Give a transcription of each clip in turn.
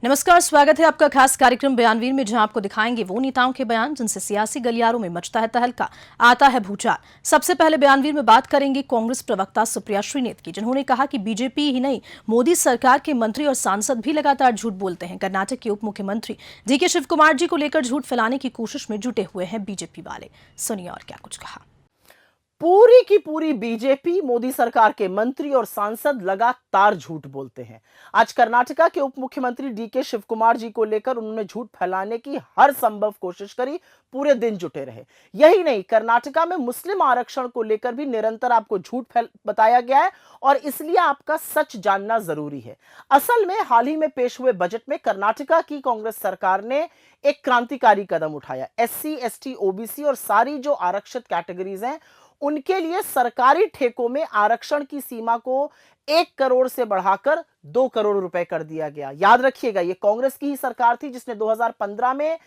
नमस्कार, स्वागत है आपका खास कार्यक्रम बयानवीर में, जहां आपको दिखाएंगे वो नेताओं के बयान जिनसे सियासी गलियारों में मचता है तहलका, आता है भूचाल। सबसे पहले बयानवीर में बात करेंगे कांग्रेस प्रवक्ता सुप्रिया श्रीनेत की, जिन्होंने कहा कि बीजेपी ही नहीं, मोदी सरकार के मंत्री और सांसद भी लगातार झूठ बोलते हैं। कर्नाटक के उप मुख्यमंत्री डीके शिव कुमार जी को लेकर झूठ फैलाने की कोशिश में जुटे हुए हैं बीजेपी वाले। सुनिए और क्या कुछ कहा। पूरी की पूरी बीजेपी, मोदी सरकार के मंत्री और सांसद लगातार झूठ बोलते हैं। आज कर्नाटका के उप मुख्यमंत्री डीके शिव कुमार जी को लेकर उन्होंने झूठ फैलाने की हर संभव कोशिश करी, पूरे दिन जुटे रहे। यही नहीं, कर्नाटका में मुस्लिम आरक्षण को लेकर भी निरंतर आपको झूठ बताया गया है और इसलिए आपका सच जानना जरूरी है। असल में हाल ही में पेश हुए बजट में कर्नाटका की कांग्रेस सरकार ने एक क्रांतिकारी कदम उठाया। एससी, एसटी, ओबीसी और सारी जो आरक्षित कैटेगरीज हैं, उनके लिए सरकारी ठेकों में आरक्षण की सीमा को 1 करोड़ से बढ़ाकर 2 करोड़ रुपए कर दिया गया। याद रखिएगा, यह कांग्रेस की ही सरकार थी जिसने 2015 में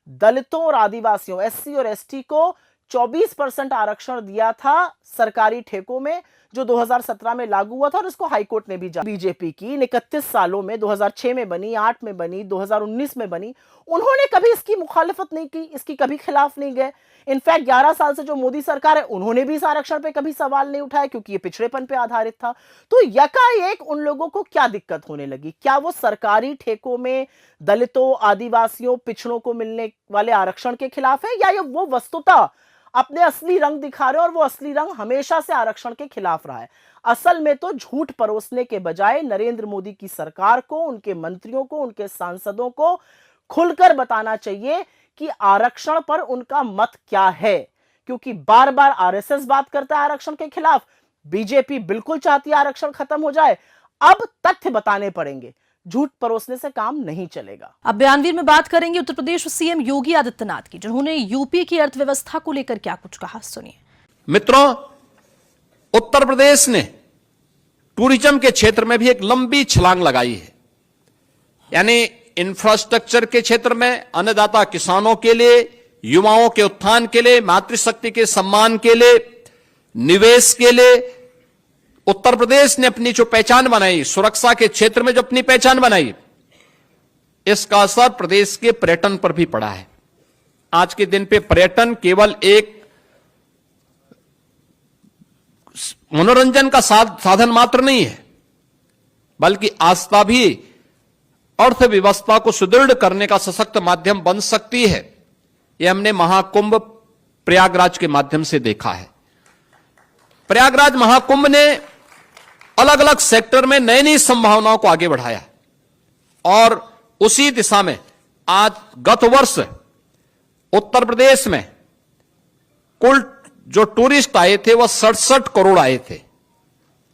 दलितों और आदिवासियों, एससी और एसटी को 24% आरक्षण दिया था सरकारी ठेकों में, जो 2017 में लागू हुआ था और इसको हाईकोर्ट ने भी बीजेपी की 31 सालों में 2006 में बनी, 8 में बनी, 2019 में बनी, उन्होंने कभी इसकी मुखालिफत नहीं की, इसकी कभी खिलाफ नहीं गए। इनफैक्ट 11 साल से जो मोदी सरकार है, उन्होंने भी इस आरक्षण पे कभी सवाल नहीं उठाया क्योंकि ये पिछड़ेपन पे आधारित था। तो यकाएक उन लोगों को क्या दिक्कत होने लगी? क्या वो सरकारी ठेकों में दलितों, आदिवासियों, पिछड़ों को मिलने वाले आरक्षण के खिलाफ है, या ये वो वस्तुतः अपने असली रंग दिखा रहे हैं और वो असली रंग हमेशा से आरक्षण के खिलाफ रहा है? असल में तो झूठ परोसने के बजाय नरेंद्र मोदी की सरकार को, उनके मंत्रियों को, उनके सांसदों को खुलकर बताना चाहिए कि आरक्षण पर उनका मत क्या है। क्योंकि बार बार आरएसएस बात करता है आरक्षण के खिलाफ, बीजेपी बिल्कुल चाहती है आरक्षण खत्म हो जाए। अब तथ्य बताने पड़ेंगे, झूठ परोसने से काम नहीं चलेगा। अब बयानवीर में बात करेंगे उत्तर प्रदेश सीएम योगी आदित्यनाथ की, जिन्होंने यूपी की अर्थव्यवस्था को लेकर क्या कुछ कहा। सुनिए। मित्रों, उत्तर प्रदेश ने टूरिज्म के क्षेत्र में भी एक लंबी छलांग लगाई है। यानी इंफ्रास्ट्रक्चर के क्षेत्र में, अन्नदाता किसानों के लिए, युवाओं के उत्थान के लिए, मातृशक्ति के सम्मान के लिए, निवेश के लिए उत्तर प्रदेश ने अपनी जो पहचान बनाई, सुरक्षा के क्षेत्र में जो अपनी पहचान बनाई, इसका असर प्रदेश के पर्यटन पर भी पड़ा है। आज के दिन पे पर्यटन केवल एक मनोरंजन का साधन मात्र नहीं है, बल्कि आस्था भी अर्थव्यवस्था को सुदृढ़ करने का सशक्त माध्यम बन सकती है। यह हमने महाकुंभ प्रयागराज के माध्यम से देखा है। प्रयागराज महाकुंभ ने अलग अलग सेक्टर में नई नई संभावनाओं को आगे बढ़ाया और उसी दिशा में आज गत वर्ष उत्तर प्रदेश में कुल जो टूरिस्ट आए थे वह 67 करोड़ आए थे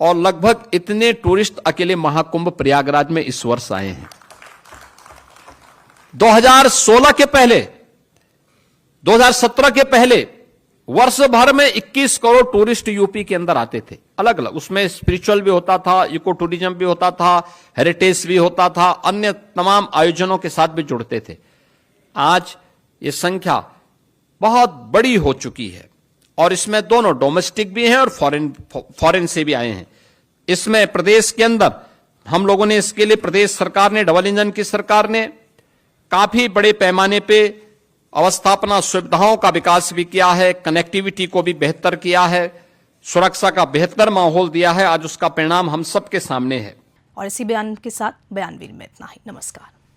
और लगभग इतने टूरिस्ट अकेले महाकुंभ प्रयागराज में इस वर्ष आए हैं। 2016 के पहले, 2017 के पहले वर्ष भर में 21 करोड़ टूरिस्ट यूपी के अंदर आते थे, अलग अलग। उसमें स्पिरिचुअल भी होता था, इको टूरिज्म भी होता था, हेरिटेज भी होता था, अन्य तमाम आयोजनों के साथ भी जुड़ते थे। आज ये संख्या बहुत बड़ी हो चुकी है और इसमें दोनों डोमेस्टिक भी हैं और फॉरेन से भी आए हैं। इसमें प्रदेश के अंदर हम लोगों ने इसके लिए, प्रदेश सरकार ने, डबल इंजन की सरकार ने काफी बड़े पैमाने पे अवस्थापना सुविधाओं का विकास भी किया है, कनेक्टिविटी को भी बेहतर किया है, सुरक्षा का बेहतर माहौल दिया है। आज उसका परिणाम हम सबके सामने है। और इसी बयान के साथ बयानवीर में इतना ही। नमस्कार।